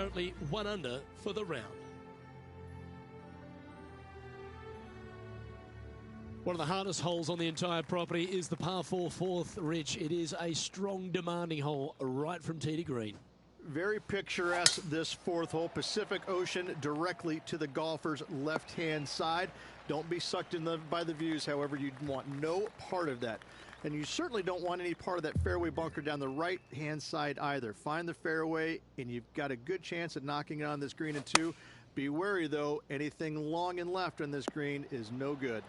currently 1 under for the round. One of the hardest holes on the entire property is the par 4 fourth, Rich. It is a strong, demanding hole right from tee to green. Very picturesque, this fourth hole. Pacific Ocean directly to the golfer's left-hand side. Don't be sucked in by the views, however. You want no part of that. And you certainly don't want any part of that fairway bunker down the right-hand side either. Find the fairway, and you've got a good chance at knocking it on this green in 2. Be wary, though. Anything long and left on this green is no good.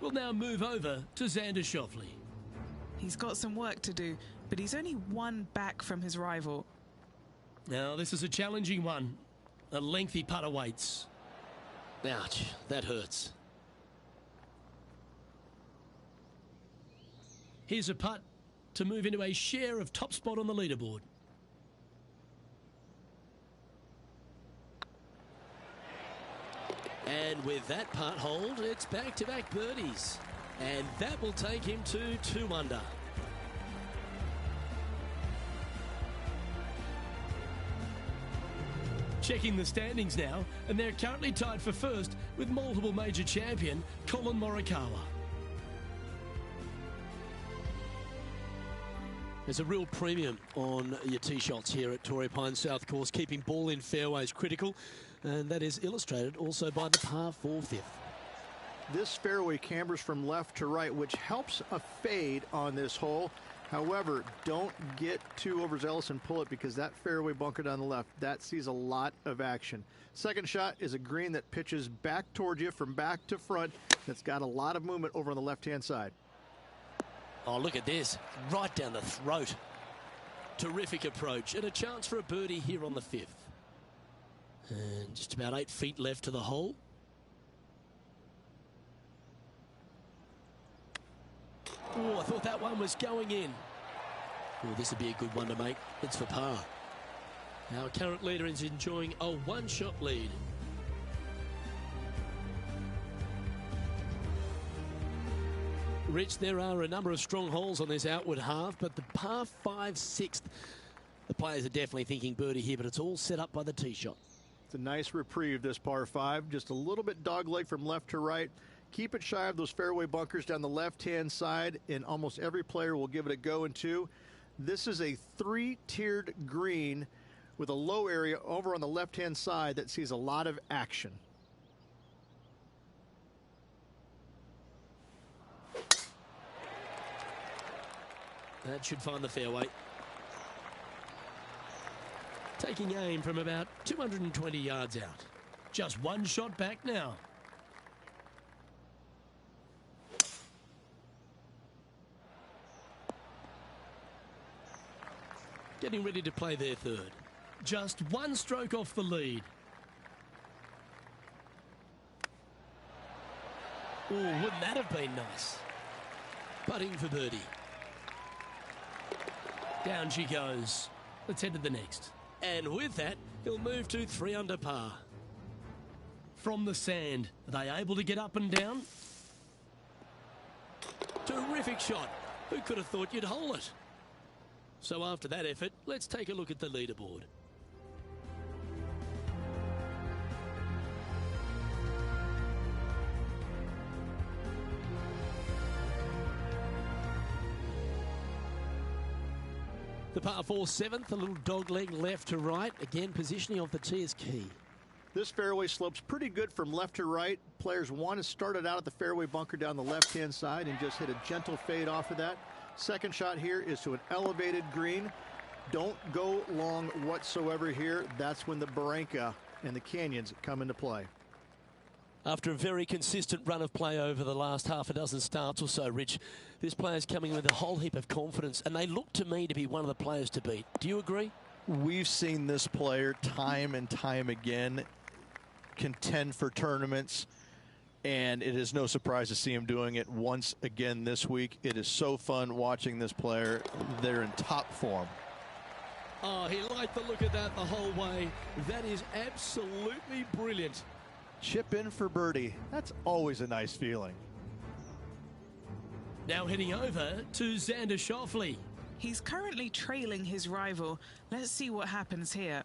We'll now move over to Xander Schauffele. He's got some work to do, but he's only 1 back from his rival. Now, this is a challenging one. A lengthy putt awaits. Ouch, that hurts. Here's a putt to move into a share of top spot on the leaderboard. And with that putt hold, it's back-to-back birdies. And that will take him to 2 under. Checking the standings now, and they're currently tied for first with multiple major champion Collin Morikawa. There's a real premium on your tee shots here at Torrey Pines South Course, keeping ball in fairways critical, and that is illustrated also by the par 4 fifth. This fairway cambers from left to right, which helps a fade on this hole. However, don't get too overzealous and pull it, because that fairway bunker down the left, that sees a lot of action. Second shot is a green that pitches back towards you from back to front. That's got a lot of movement over on the left-hand side. Oh, look at this. Right down the throat. Terrific approach, and a chance for a birdie here on the 5th. And just about 8 feet left to the hole. Oh, I thought that one was going in. Oh, this would be a good one to make. It's for par. Our current leader is enjoying a 1-shot lead. Rich, there are a number of strong holes on this outward half, but the par 5 6th, the players are definitely thinking birdie here, but it's all set up by the tee shot. It's a nice reprieve, this par 5. Just a little bit dogleg from left to right. Keep it shy of those fairway bunkers down the left-hand side, and almost every player will give it a go in 2. This is a 3-tiered green with a low area over on the left-hand side that sees a lot of action. That should find the fairway. Taking aim from about 220 yards out. Just 1 shot back now. Getting ready to play their 3rd. Just 1 stroke off the lead. Oh, wouldn't that have been nice? Putting for birdie. Down she goes. Let's head to the next. And with that, he'll move to 3 under par. From the sand, are they able to get up and down? Terrific shot. Who could have thought you'd hole it? So after that effort, let's take a look at the leaderboard. The par 4 7th, a little dogleg left to right. Again, positioning of the tee is key. This fairway slopes pretty good from left to right. Players want to start it out at the fairway bunker down the left-hand side and just hit a gentle fade off of that. Second shot here is to an elevated green. Don't go long whatsoever here. That's when the Barranca and the canyons come into play. After a very consistent run of play over the last half a dozen starts or so, Rich, this player's coming with a whole heap of confidence, and they look to me to be one of the players to beat. Do you agree? We've seen this player time and time again contend for tournaments, and it is no surprise to see him doing it once again this week. It is so fun watching this player. They're in top form. Oh, he liked the look of that the whole way. That is absolutely brilliant. Chip in for birdie. That's always a nice feeling. Now heading over to Xander Schauffele. He's currently trailing his rival. Let's see what happens here.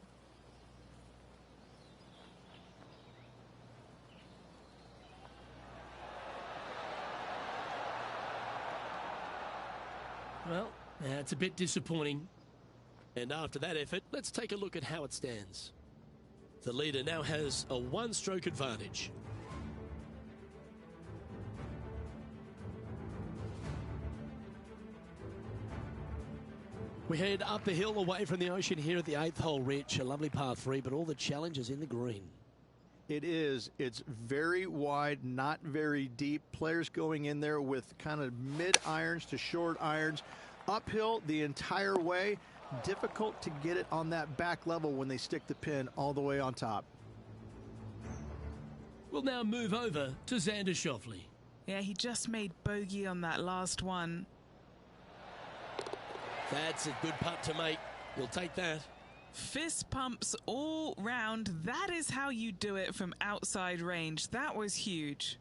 Well, that's a bit disappointing. And after that effort, let's take a look at how it stands. The leader now has a one-stroke advantage. We head up the hill away from the ocean here at the 8th hole, Rich. A lovely par 3, but all the challenges in the green. It is. It's very wide, not very deep. Players going in there with kind of mid-irons to short irons. Uphill the entire way. Difficult to get it on that back level when they stick the pin all the way on top. We'll now move over to Xander Schauffele. Yeah, he just made bogey on that last one. That's a good putt to make. We'll take that. Fist pumps all round. That is how you do it from outside range. That was huge.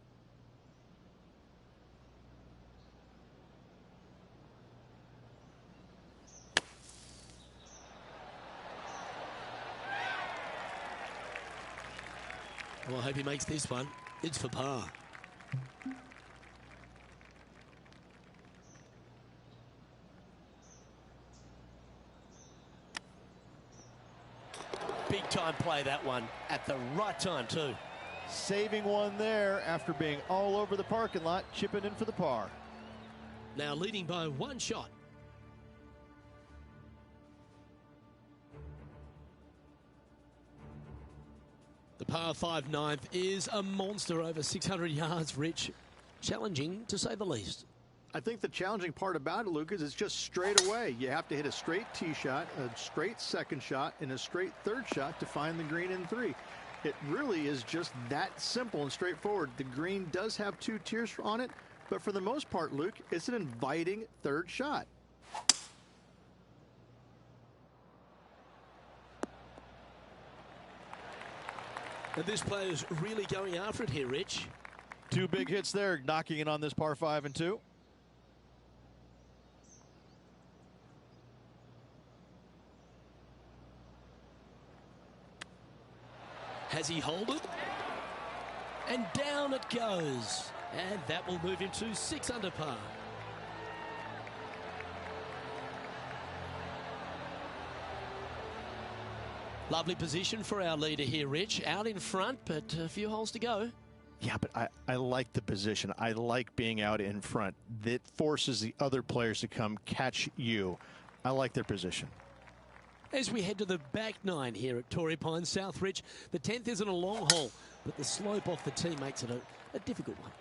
Well, I hope he makes this one. It's for par. Big time play, that one, at the right time too. Saving one there after being all over the parking lot, chipping in for the par. Now leading by one shot. The par 5 ninth is a monster, over 600 yards, Rich. Challenging, to say the least. I think the challenging part about it, Luke, is it's just straight away. You have to hit a straight tee shot, a straight second shot, and a straight third shot to find the green in 3. It really is just that simple and straightforward. The green does have 2 tiers on it, but for the most part, Luke, it's an inviting third shot. And this player's really going after it here, Rich. 2 big hits there, knocking it on this par 5 and 2. Has he hold it? And down it goes. And that will move him to 6 under par. Lovely position for our leader here, Rich. Out in front, but a few holes to go. Yeah, but I like the position. I like being out in front. That forces the other players to come catch you. I like their position. As we head to the back 9 here at Torrey Pines South, Rich, the 10th isn't a long hole, but the slope off the tee makes it a difficult one.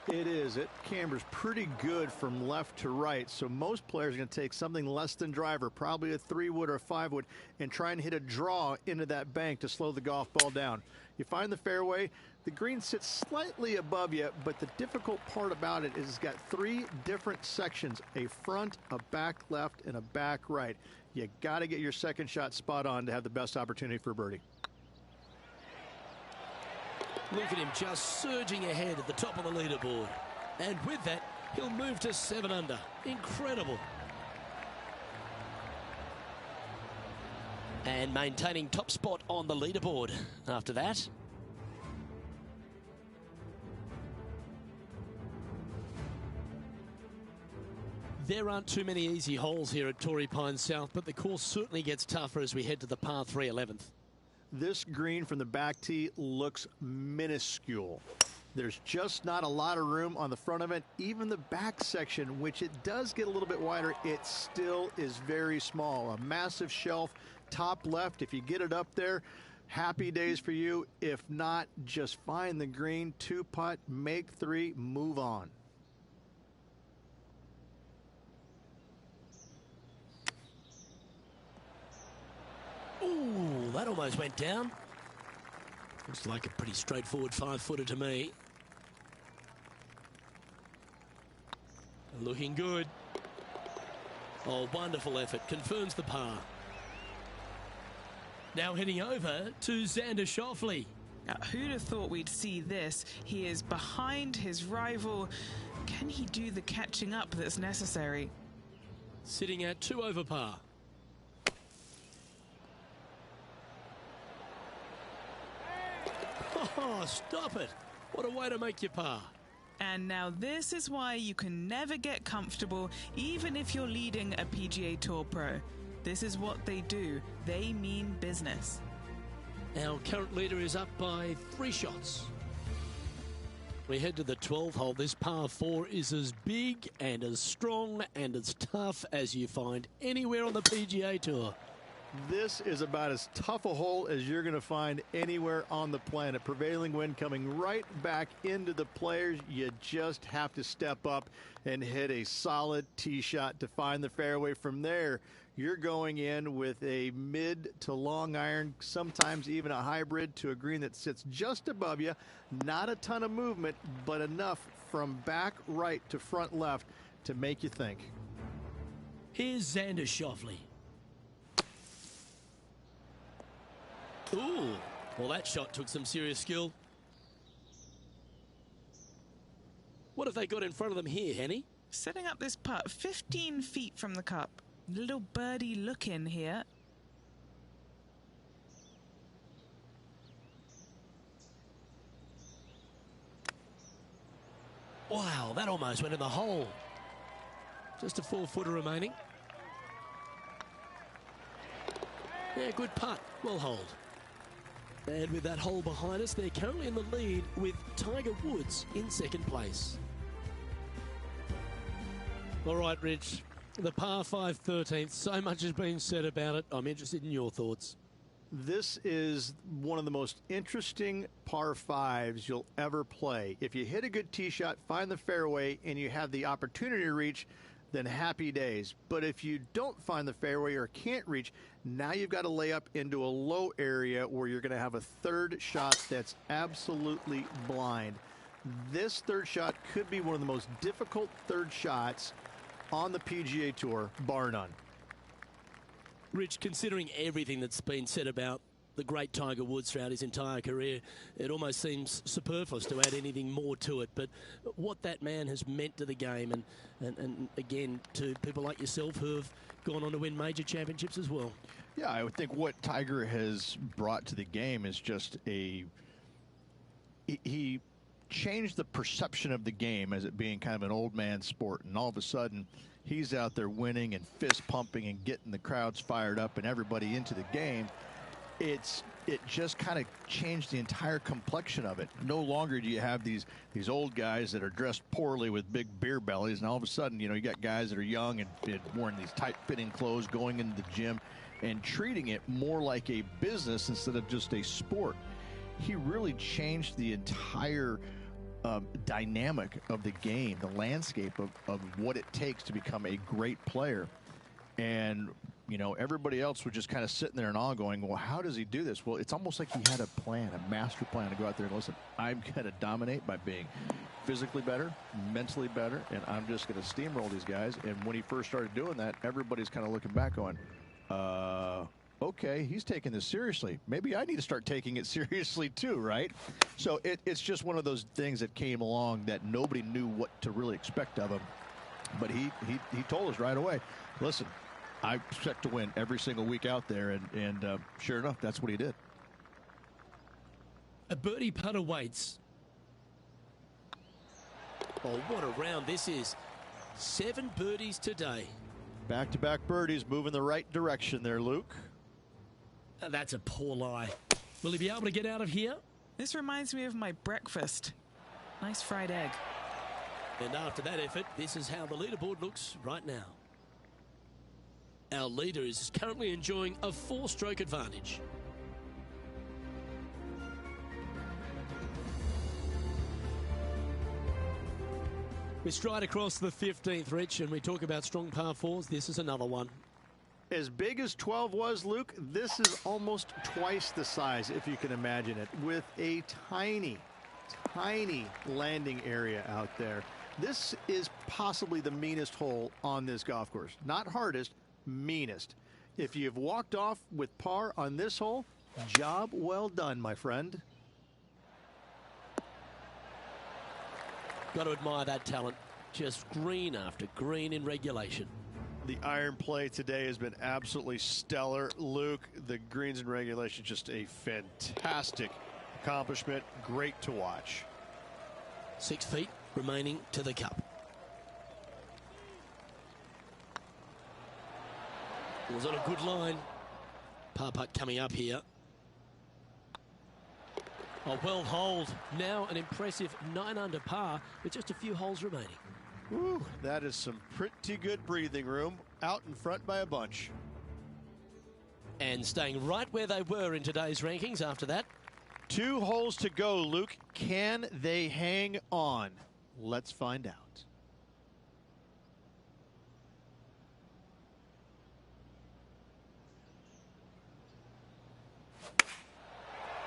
It is. It cambers pretty good from left to right, so most players are going to take something less than driver, probably a 3-wood or a 5-wood, and try and hit a draw into that bank to slow the golf ball down. You find the fairway, the green sits slightly above you, but the difficult part about it is it's got 3 different sections, a front, a back left, and a back right. You got to get your second shot spot on to have the best opportunity for birdie. Look at him just surging ahead at the top of the leaderboard. And with that, he'll move to 7 under. Incredible. And maintaining top spot on the leaderboard after that. There aren't too many easy holes here at Torrey Pines South, but the course certainly gets tougher as we head to the par 3 11th. This green from the back tee looks minuscule. There's just not a lot of room on the front of it. Even the back section, which it does get a little bit wider, it still is very small. A massive shelf, top left. If you get it up there, happy days for you. If not, just find the green, 2-putt, make 3, move on. Ooh, that almost went down. Looks like a pretty straightforward 5-footer to me. Looking good. Oh, wonderful effort. Confirms the par. Now heading over to Xander Schauffele. Now, who'd have thought we'd see this? He is behind his rival. Can he do the catching up that's necessary? Sitting at 2 over par. Oh, stop it. What a way to make your par. And now this is why you can never get comfortable, even if you're leading a PGA Tour pro. This is what they do. They mean business. Our current leader is up by 3 shots. We head to the 12th hole. This par 4 is as big and as strong and as tough as you find anywhere on the PGA Tour. This is about as tough a hole as you're going to find anywhere on the planet. Prevailing wind coming right back into the players. You just have to step up and hit a solid tee shot to find the fairway. From there, you're going in with a mid to long iron, sometimes even a hybrid, to a green that sits just above you. Not a ton of movement, but enough from back right to front left to make you think. Here's Xander Schauffele. Ooh, well, that shot took some serious skill. What have they got in front of them here, Henny? Setting up this putt 15 feet from the cup. Little birdie look in here. Wow, that almost went in the hole. Just a 4-footer remaining. Yeah, good putt. Well holed. And with that hole behind us, they're currently in the lead with Tiger Woods in second place. All right, Rich. The par 5 13th. So much has been said about it. I'm interested in your thoughts. This is one of the most interesting par 5s you'll ever play. If you hit a good tee shot, find the fairway, and you have the opportunity to reach, then happy days. But if you don't find the fairway or can't reach, now you've got to lay up into a low area where you're going to have a third shot that's absolutely blind. This third shot could be one of the most difficult third shots on the PGA Tour, bar none. Rich, considering everything that's been said about the great Tiger Woods throughout his entire career, it almost seems superfluous to add anything more to it. But what that man has meant to the game, and again, to people like yourself who have gone on to win major championships as well. Yeah, I would think what Tiger has brought to the game is just he changed the perception of the game as it being kind of an old man sport, and all of a sudden he's out there winning and fist pumping and getting the crowds fired up and everybody into the game. It just kind of changed the entire complexion of it. No longer do you have these old guys that are dressed poorly with big beer bellies, and all of a sudden, you got guys that are young and wearing these tight-fitting clothes, going into the gym and treating it more like a business instead of just a sport. He really changed the entire dynamic of the game, the landscape of what it takes to become a great player. And everybody else was just kind of sitting there and all going, well, how does he do this? Well, it's almost like he had a plan, a master plan to go out there and listen, I'm going to dominate by being physically better, mentally better, and I'm just going to steamroll these guys. And when he first started doing that, everybody's kind of looking back going, okay, he's taking this seriously. Maybe I need to start taking it seriously too, right? So it's just one of those things that came along that nobody knew what to really expect of him. But he told us right away, listen, I expect to win every single week out there, and sure enough, that's what he did. A birdie putt awaits. Oh, what a round this is. 7 birdies today. Back-to-back birdies, moving the right direction there, Luke. That's a poor lie. Will he be able to get out of here? This reminds me of my breakfast. Nice fried egg. And after that effort, this is how the leaderboard looks right now. Our leader is currently enjoying a 4-stroke advantage. We stride across the 15th, Rich, and we talk about strong par 4s. This is another one. As big as 12 was, Luke, this is almost twice the size, if you can imagine it, with a tiny landing area out there. This is possibly the meanest hole on this golf course. Not hardest, meanest. If you've walked off with par on this hole, job well done, my friend. Got to admire that talent. Just green after green in regulation. The iron play today has been absolutely stellar. Luke, the greens and regulation, just a fantastic accomplishment. Great to watch. 6 feet remaining to the cup. Was on a good line. Par putt coming up here. A well holed. Now an impressive 9 under par with just a few holes remaining. Woo, that is some pretty good breathing room. Out in front by a bunch. And staying right where they were in today's rankings after that. 2 holes to go, Luke. Can they hang on? Let's find out.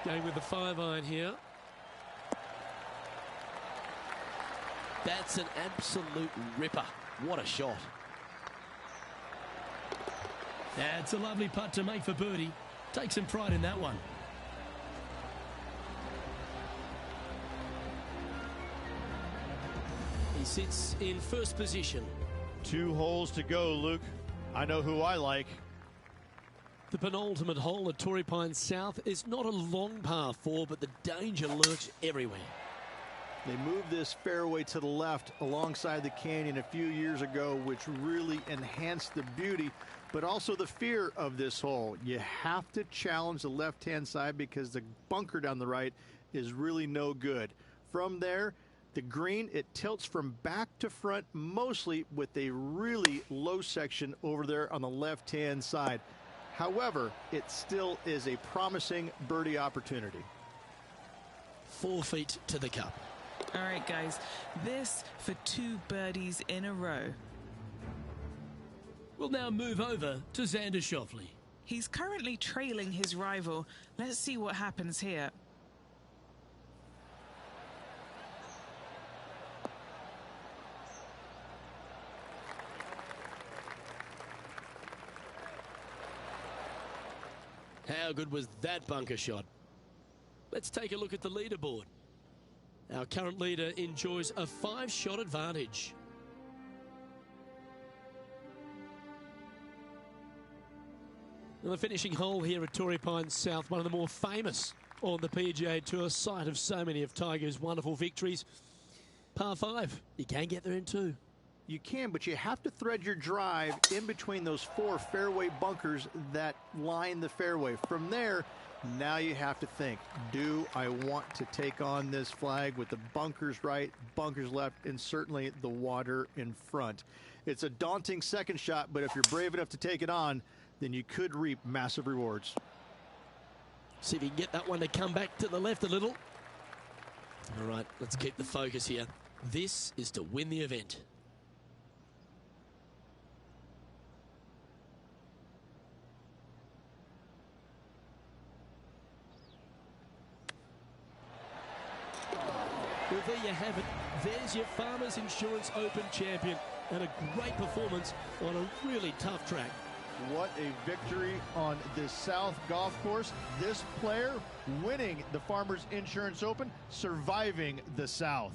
Going with the 5-iron here. That's an absolute ripper. What a shot. That's a lovely putt to make for birdie. Take some pride in that one. He sits in first position. 2 holes to go, Luke. I know who I like. The penultimate hole at Torrey Pines South is not a long par 4, but the danger lurks everywhere. They moved this fairway to the left alongside the canyon a few years ago, which really enhanced the beauty, but also the fear of this hole. You have to challenge the left-hand side because the bunker down the right is really no good. From there, the green, it tilts from back to front, mostly with a really low section over there on the left-hand side. However, it still is a promising birdie opportunity. 4 feet to the cup. All right, guys, this for 2 birdies in a row. We'll now move over to Xander Schauffele. He's currently trailing his rival. Let's see what happens here. How good was that bunker shot? Let's take a look at the leaderboard. Our current leader enjoys a 5-shot advantage. And the finishing hole here at Torrey Pines South, one of the more famous on the PGA Tour, site of so many of Tiger's wonderful victories. Par 5, you can get there in 2. You can, but you have to thread your drive in between those 4 fairway bunkers that line the fairway. From there, now you have to think, do I want to take on this flag with the bunkers right, bunkers left, and certainly the water in front? It's a daunting second shot, but if you're brave enough to take it on, then you could reap massive rewards. See if you can get that one to come back to the left a little. All right, let's keep the focus here. This is to win the event. Well, there you have it. There's your Farmers Insurance Open champion, and a great performance on a really tough track. What a victory on this South golf course. This player winning the Farmers Insurance Open, surviving the South.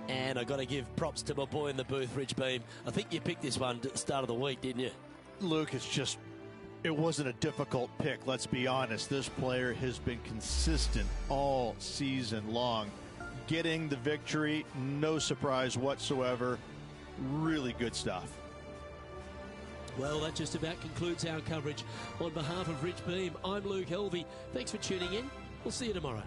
And I got to give props to my boy in the booth, Rich Beem. I think you picked this one at the start of the week, didn't you? Luke, it wasn't a difficult pick, let's be honest. This player has been consistent all season long. Getting the victory, no surprise whatsoever. Really good stuff. Well, that just about concludes our coverage. On behalf of Rich Beem, I'm Luke Helvey. Thanks for tuning in. We'll see you tomorrow.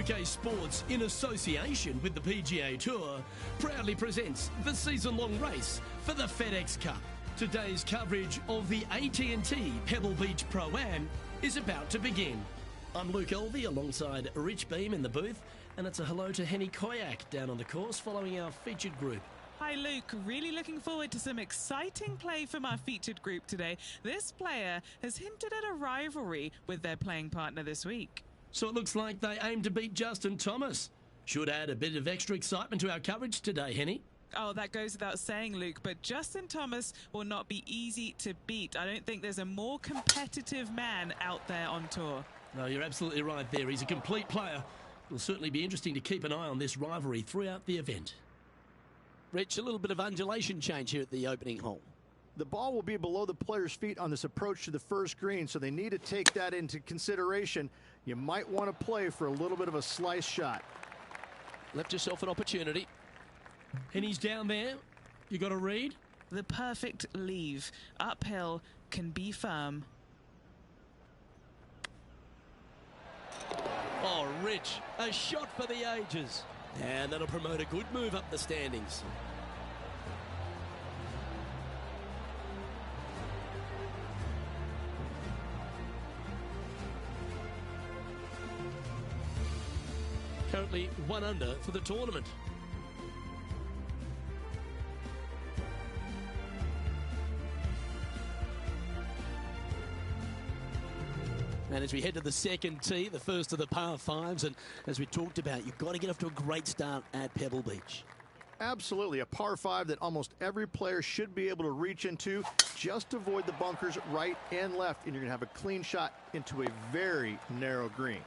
UK Sports, in association with the PGA Tour, proudly presents the season-long race for the FedEx Cup. Today's coverage of the AT&T Pebble Beach Pro-Am is about to begin. I'm Luke Elvey alongside Rich Beam in the booth, and it's a hello to Henny Koyak down on the course following our featured group. Hi Luke, really looking forward to some exciting play from our featured group today. This player has hinted at a rivalry with their playing partner this week. So it looks like they aim to beat Justin Thomas. Should add a bit of extra excitement to our coverage today, Henny. Oh, that goes without saying, Luke, but Justin Thomas will not be easy to beat. I don't think there's a more competitive man out there on tour. No, you're absolutely right there. He's a complete player. It'll certainly be interesting to keep an eye on this rivalry throughout the event. Rich, a little bit of undulation change here at the opening hole. The ball will be below the player's feet on this approach to the first green, so they need to take that into consideration. You might want to play for a little bit of a slice shot. Left yourself an opportunity. And he's down there. You got to read. The perfect leave. Uphill, can be firm. Oh, Rich, a shot for the ages. And that'll promote a good move up the standings. Currently 1 under for the tournament. And as we head to the second tee, the first of the par fives, and as we talked about, you've got to get off to a great start at Pebble Beach. Absolutely, a par 5 that almost every player should be able to reach into. Just avoid the bunkers right and left, and you're going to have a clean shot into a very narrow green.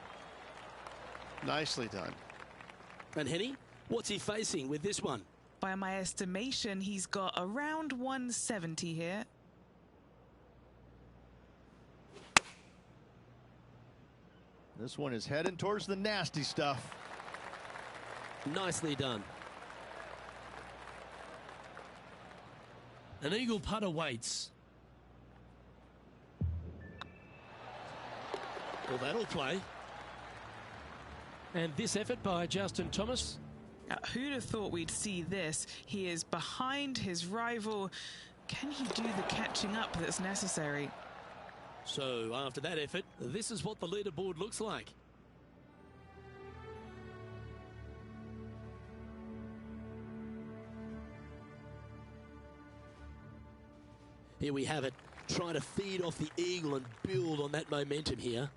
Nicely done. And Henny, what's he facing with this one? By my estimation, he's got around 170 here. This one is heading towards the nasty stuff. Nicely done. An eagle putt awaits. Well, that'll play. And this effort by Justin Thomas. Who'd have thought we'd see this? He is behind his rival. Can he do the catching up that's necessary? So after that effort, this is what the leaderboard looks like. Here we have it. Try to feed off the eagle and build on that momentum here.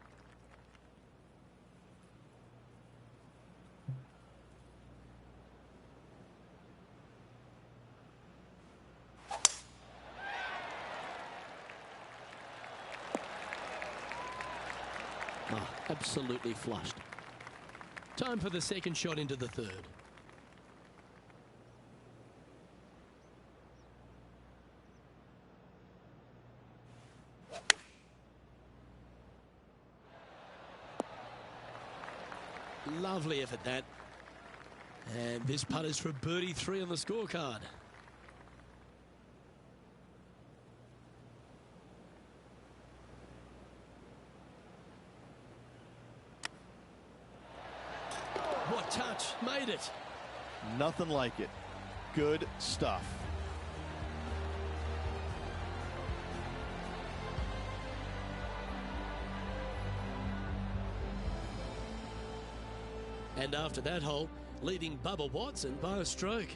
Oh, absolutely flushed. Time for the second shot into the third. Lovely effort that. And this putt is for birdie 3 on the scorecard. What touch, made it. Nothing like it. Good stuff. And after that hole, leading Bubba Watson by a stroke.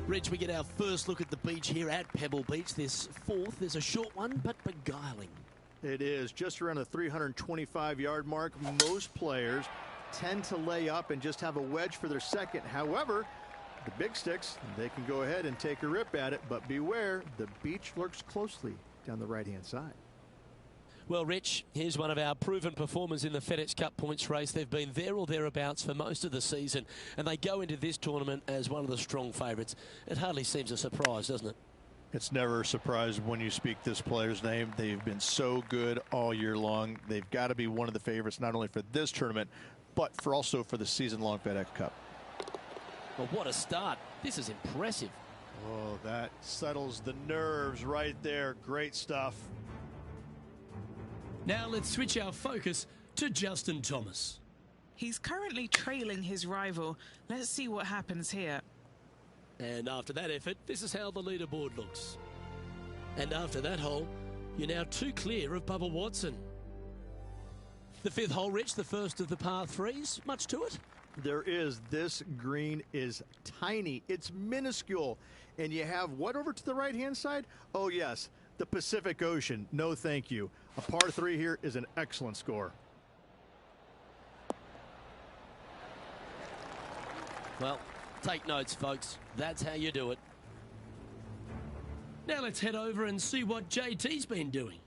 Rich, we get our first look at the beach here at Pebble Beach. This fourth is a short one, but beguiling. It is just around the 325-yard mark. Most players tend to lay up and just have a wedge for their second. However, the big sticks, they can go ahead and take a rip at it, but beware, the beach lurks closely down the right-hand side. Well, Rich, here's one of our proven performers in the FedEx Cup points race. They've been there or thereabouts for most of the season, and they go into this tournament as one of the strong favourites. It hardly seems a surprise, doesn't it? It's never a surprise when you speak this player's name. They've been so good all year long. They've got to be one of the favorites, not only for this tournament, but also for the season-long FedEx Cup. Well, what a start. This is impressive. Oh, that settles the nerves right there. Great stuff. Now let's switch our focus to Justin Thomas. He's currently trailing his rival. Let's see what happens here. And after that effort, this is how the leaderboard looks. And after that hole, you're now 2 clear of Bubba Watson. The 5th hole, Rich, the first of the par 3s. Much to it? There is. This green is tiny. It's minuscule. And you have what over to the right-hand side? Oh, yes, the Pacific Ocean. No, thank you. A par 3 here is an excellent score. Well, take notes, folks. That's how you do it. Now let's head over and see what JT's been doing.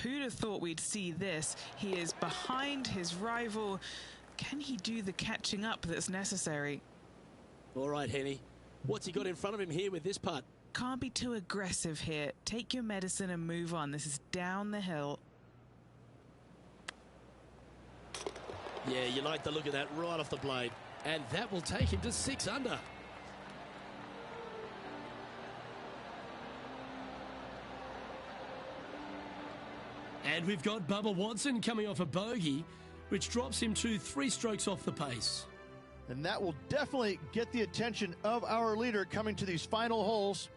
Who'd have thought we'd see this? He is behind his rival. Can he do the catching up that's necessary? All right, Henny. What's he got in front of him here with this putt? Can't be too aggressive here. Take your medicine and move on. This is down the hill. Yeah, you like the look of that right off the blade. And that will take him to 6 under. And we've got Bubba Watson coming off a bogey, which drops him to 3 strokes off the pace. And that will definitely get the attention of our leader coming to these final holes.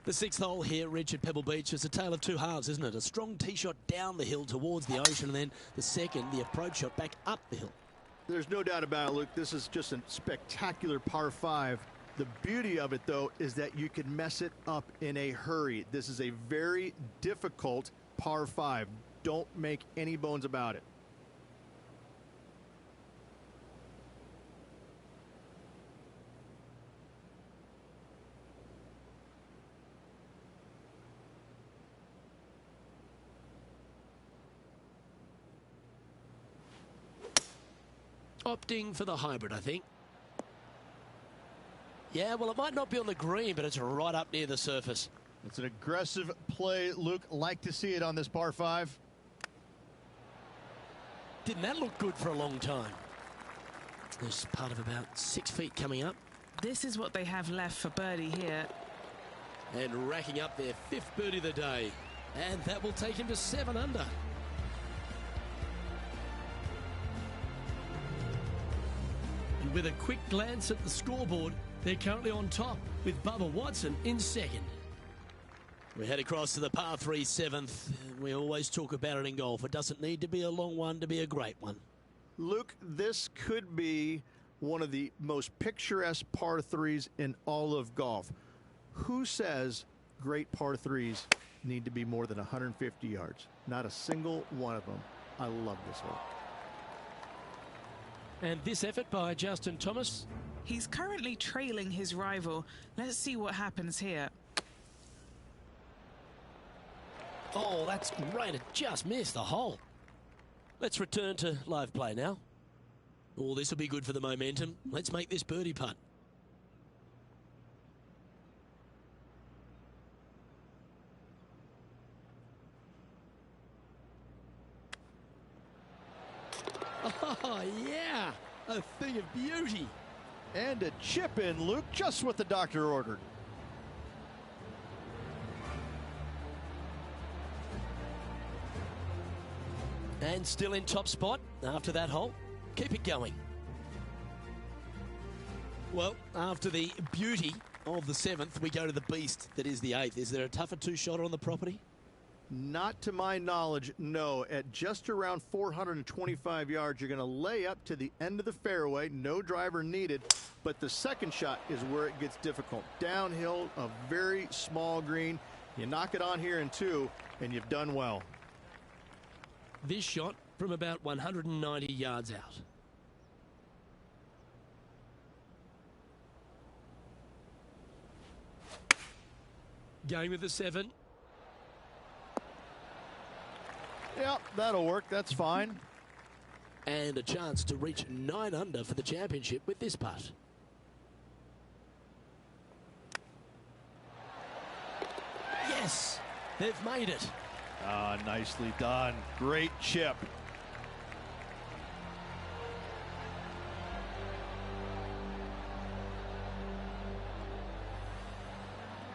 The 6th hole here, Rich, at Pebble Beach, is a tale of 2 halves, isn't it? A strong tee shot down the hill towards the ocean, and then the second, the approach shot back up the hill. There's no doubt about it, Luke. This is just a spectacular par 5. The beauty of it, though, is that you can mess it up in a hurry. This is a very difficult par 5. Don't make any bones about it. Opting for the hybrid, I think. Yeah, well, it might not be on the green, but it's right up near the surface. It's an aggressive play, Luke. Like to see it on this par 5. Didn't that look good for a long time? There's part of about 6 feet coming up. This is what they have left for birdie here. And racking up their 5th birdie of the day. And that will take him to 7 under. And with a quick glance at the scoreboard, they're currently on top with Bubba Watson in 2nd. We head across to the par 3 7th. We always talk about it in golf. It doesn't need to be a long one to be a great one. Luke, this could be one of the most picturesque par 3s in all of golf. Who says great par 3s need to be more than 150 yards? Not a single one of them. I love this hole. And this effort by Justin Thomas. He's currently trailing his rival. Let's see what happens here. Oh, that's great. It just missed the hole. Let's return to live play now. Oh, this will be good for the momentum. Let's make this birdie putt. Oh, yeah. A thing of beauty. And a chip in, Luke, just what the doctor ordered. And still in top spot after that hole. Keep it going. Well, after the beauty of the 7th, we go to the beast that is the 8th. Is there a tougher 2-shotter on the property? Not to my knowledge, no. At just around 425 yards, you're going to lay up to the end of the fairway. No driver needed. But the second shot is where it gets difficult. Downhill, a very small green. You knock it on here in 2, and you've done well. This shot from about 190 yards out. Going with the 7. Yeah, that'll work. That's fine. And a chance to reach 9 under for the championship with this putt. Yes, they've made it. Ah, nicely done. Great chip.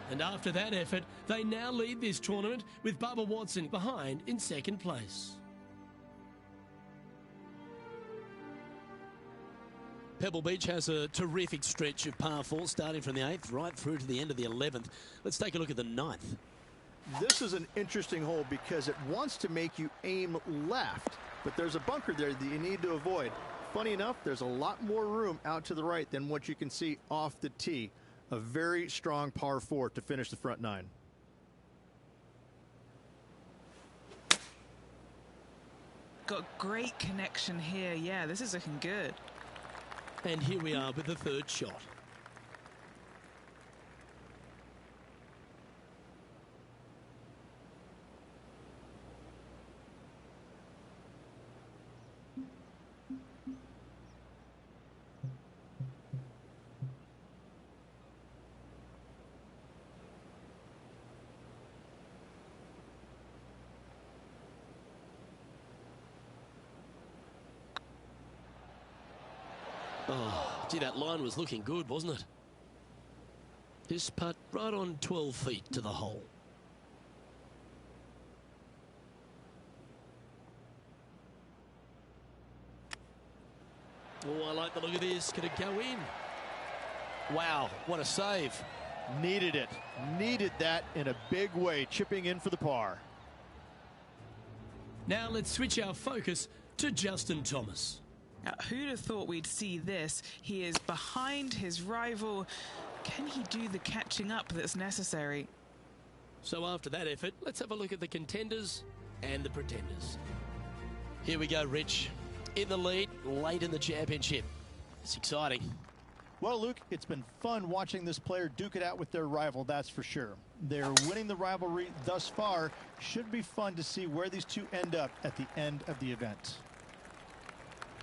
And after that effort, they now lead this tournament with Bubba Watson behind in second place. Pebble Beach has a terrific stretch of par 4 starting from the 8th right through to the end of the 11th. Let's take a look at the 9th. This is an interesting hole because it wants to make you aim left, but there's a bunker there that you need to avoid. Funny enough, there's a lot more room out to the right than what you can see off the tee. A very strong par 4 to finish the front 9. Got great connection here. Yeah, this is looking good. And here we are with the 3rd shot. Oh, gee, that line was looking good, wasn't it? This putt right on 12 feet to the hole. Oh, I like the look of this. Could it go in? Wow, what a save. Needed it. Needed that in a big way, chipping in for the par. Now let's switch our focus to Justin Thomas. Now, who'd have thought we'd see this? He is behind his rival. Can he do the catching up that's necessary? So after that effort, let's have a look at the contenders and the pretenders. Here we go, Rich. In the lead, late in the championship. It's exciting. Well, Luke, it's been fun watching this player duke it out with their rival, that's for sure. They're winning the rivalry thus far. Should be fun to see where these two end up at the end of the event.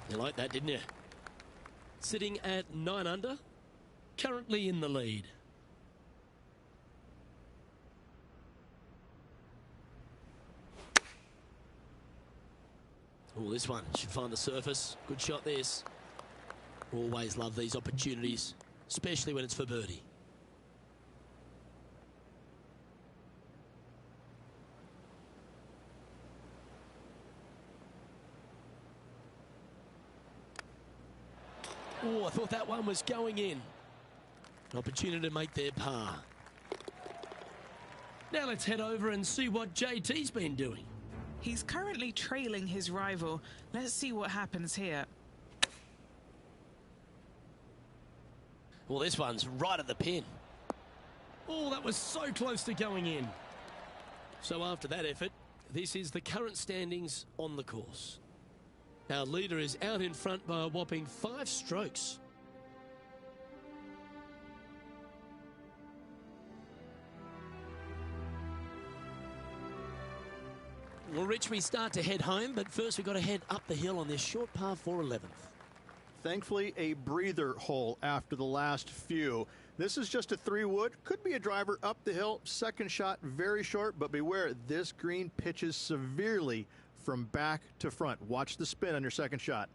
You like that, didn't you? Sitting at 9 under, currently in the lead. Oh, this one should find the surface. Good shot, this. Always love these opportunities, especially when it's for birdie. Oh, I thought that one was going in. An opportunity to make their par. Now let's head over and see what JT's been doing. He's currently trailing his rival. Let's see what happens here. Well, this one's right at the pin. Oh, that was so close to going in. So after that effort, this is the current standings on the course. Our leader is out in front by a whopping 5 strokes. Well, Rich, we start to head home, but first we've got to head up the hill on this short par 4 11th. Thankfully, a breather hole after the last few. This is just a 3-wood. Could be a driver up the hill. Second shot, very short, but beware, this green pitches severely from back to front. Watch the spin on your second shot.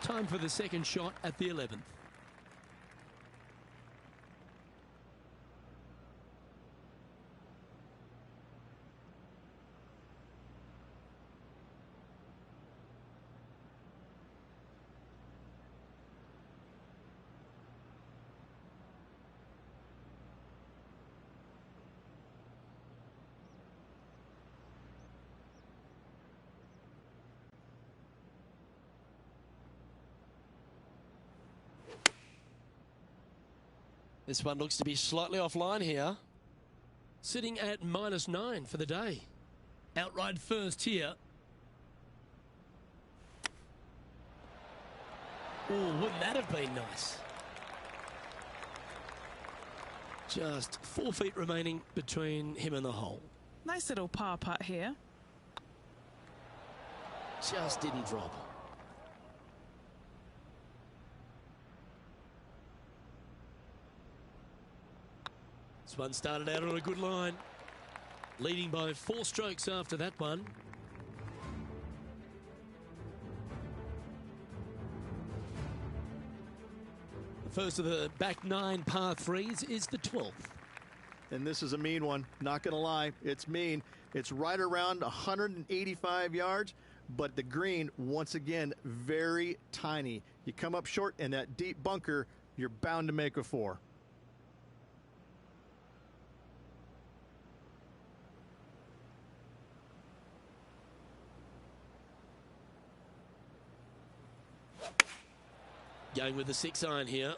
Time for the second shot at the 11th. This one looks to be slightly offline here. Sitting at -9 for the day. Outright first here. Oh, wouldn't that have been nice? Just 4 feet remaining between him and the hole. Nice little par putt here. Just didn't drop. This one started out on a good line, leading by 4 strokes after that one. The first of the back 9 par 3s is the 12th. And this is a mean one, not going to lie. It's mean. It's right around 185 yards, but the green, once again, very tiny. You come up short in that deep bunker, you're bound to make a 4. Going with the 6 iron here.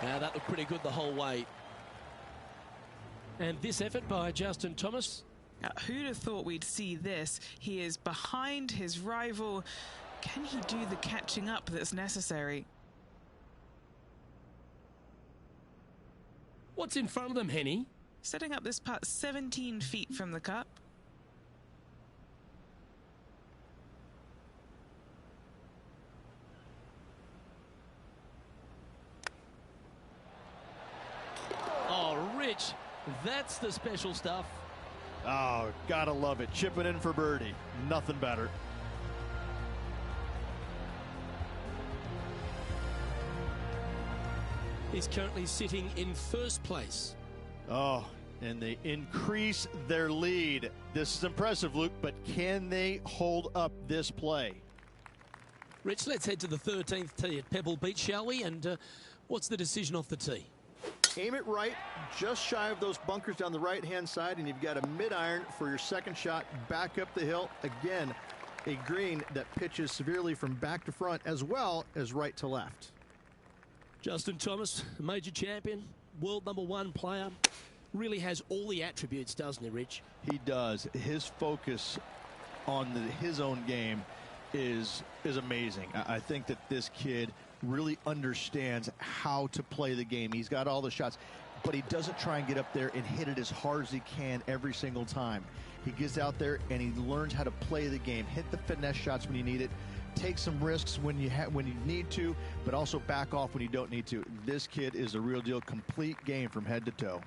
Now that looked pretty good the whole way. And this effort by Justin Thomas. Now, who'd have thought we'd see this? He is behind his rival. Can he do the catching up that's necessary? What's in front of them, Henny? Setting up this putt 17 feet from the cup. That's the special stuff. Oh, gotta love it. Chipping in for birdie. Nothing better. He's currently sitting in first place. Oh, and they increase their lead. This is impressive, Luke, but can they hold up this play? Rich, let's head to the 13th tee at Pebble Beach, shall we? And what's the decision off the tee? Aim it right, just shy of those bunkers down the right-hand side, and you've got a mid-iron for your second shot back up the hill. Again, a green that pitches severely from back to front as well as right to left. Justin Thomas, major champion, world #1 player, really has all the attributes, doesn't he, Rich? He does. His focus on his own game is amazing. I think that this kid really understands how to play the game. He's got all the shots, but he doesn't try and get up there and hit it as hard as he can every single time. He gets out there and he learns how to play the game, hit the finesse shots when you need it, take some risks when you need to, but also back off when you don't need to. This kid is a real deal, complete game from head to toe.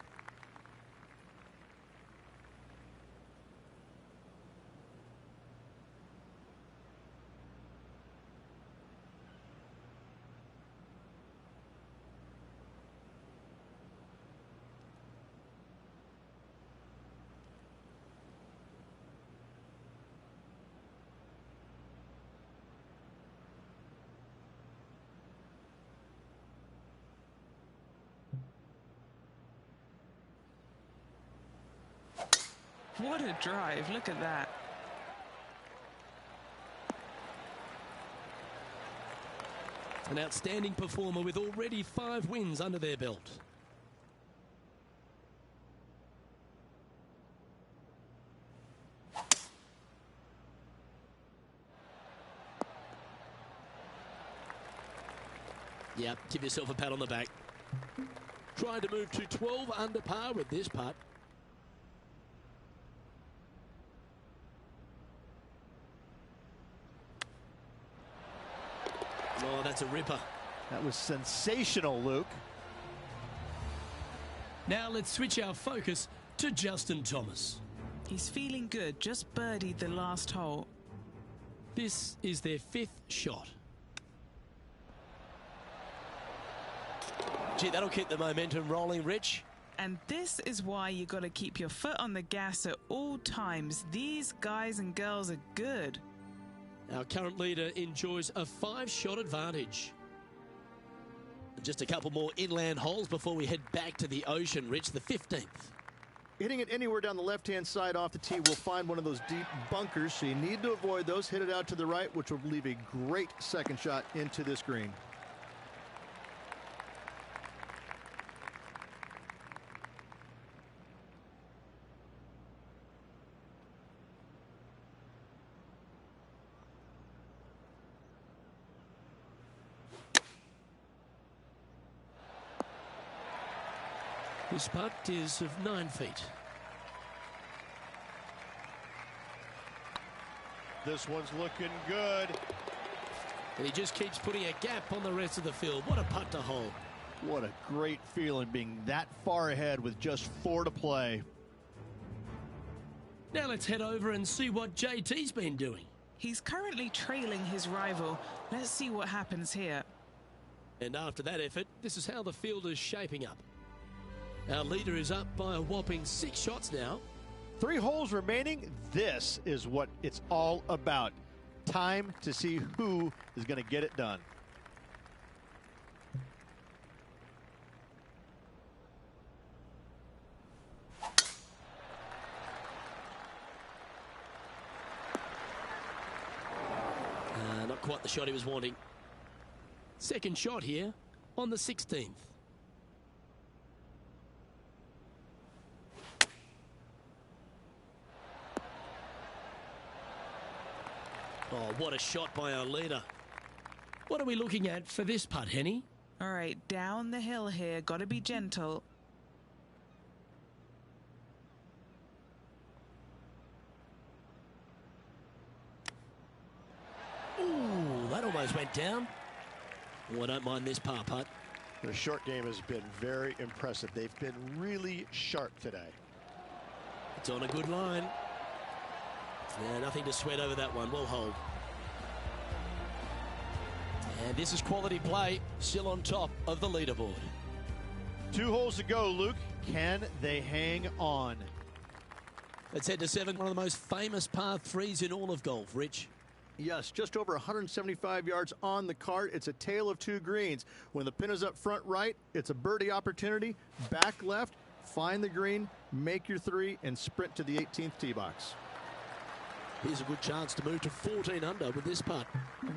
What a drive. Look at that. An outstanding performer with already 5 wins under their belt. Yeah, give yourself a pat on the back. Trying to move to 12 under par with this putt. Oh, that's a ripper. That was sensational, Luke. Now let's switch our focus to Justin Thomas. He's feeling good, just birdied the last hole. This is their 5th shot. Gee, that'll keep the momentum rolling, Rich. And this is why you got to keep your foot on the gas at all times. These guys and girls are good. Our current leader enjoys a 5-shot advantage. Just a couple more inland holes before we head back to the ocean, Rich, the 15th. Hitting it anywhere down the left-hand side off the tee will find one of those deep bunkers, so you need to avoid those. Hit it out to the right, which will leave a great second shot into this green. This putt is of 9 feet. This one's looking good. And he just keeps putting a gap on the rest of the field. What a putt to hole. What a great feeling being that far ahead with just 4 to play. Now let's head over and see what JT's been doing. He's currently trailing his rival. Let's see what happens here. And after that effort, this is how the field is shaping up. Our leader is up by a whopping 6 shots now. 3 holes remaining. This is what it's all about. Time to see who is going to get it done. Not quite the shot he was wanting. Second shot here on the 16th. Oh, what a shot by our leader. What are we looking at for this putt, Henny? All right, down the hill here. Got to be gentle. Ooh, that almost went down. Oh, I don't mind this par putt. The short game has been very impressive. They've been really sharp today. It's on a good line. Yeah, nothing to sweat over that one. We'll hold. And this is quality play, still on top of the leaderboard. 2 holes to go, Luke. Can they hang on? Let's head to 7, one of the most famous par 3s in all of golf, Rich. Yes, just over 175 yards on the cart. It's a tale of 2 greens. When the pin is up front right, it's a birdie opportunity. Back left, find the green, make your 3, and sprint to the 18th tee box. Here's a good chance to move to 14 under with this putt.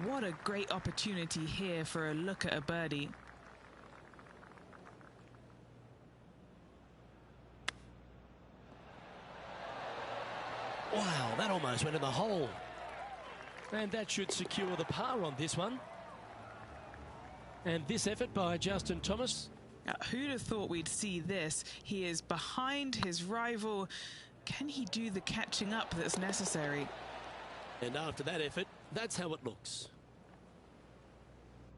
What a great opportunity here for a look at a birdie. Wow, that almost went in the hole. And that should secure the par on this one. And this effort by Justin Thomas. Now, who'd have thought we'd see this? He is behind his rival. Can he do the catching up that's necessary? And after that effort, that's how it looks.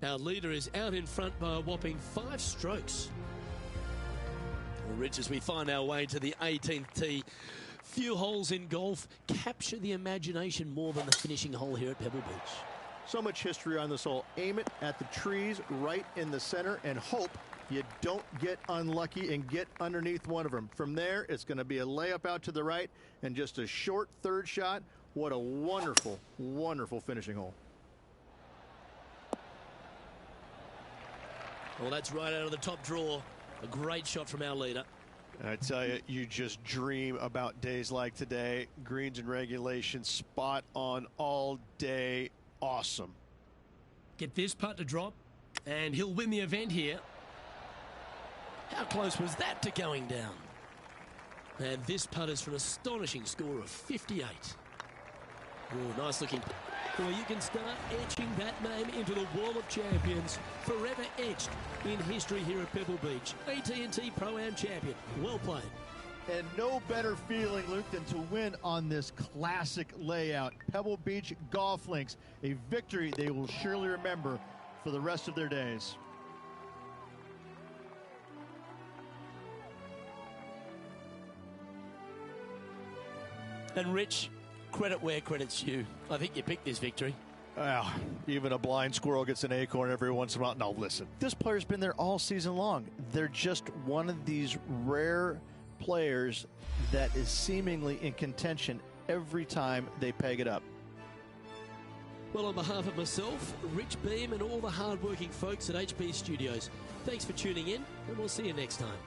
Our leader is out in front by a whopping 5 strokes. Well, Rich, as we find our way to the 18th tee, few holes in golf capture the imagination more than the finishing hole here at Pebble Beach. So much history on this hole. Aim it at the trees right in the center and hope you don't get unlucky and get underneath one of them. From there, it's going to be a layup out to the right and just a short 3rd shot. What a wonderful, wonderful finishing hole. Well, that's right out of the top drawer. A great shot from our leader. I tell you, you just dream about days like today. Greens and regulation, spot on all day. Awesome. Get this putt to drop, and he'll win the event here. How close was that to going down? And this putt is for an astonishing score of 58. Oh, nice looking. Well, you can start etching that name into the wall of champions, forever etched in history here at Pebble Beach. AT&T Pro-Am champion. Well played. And no better feeling, Luke, than to win on this classic layout. Pebble Beach Golf Links, a victory they will surely remember for the rest of their days. And Rich, credit where credit's due. I think you picked this victory. Well, even a blind squirrel gets an acorn every once in a while. No, listen. This player's been there all season long. They're just one of these rare players that is seemingly in contention every time they peg it up. Well, on behalf of myself, Rich Beem, and all the hard-working folks at HB Studios, thanks for tuning in, and we'll see you next time.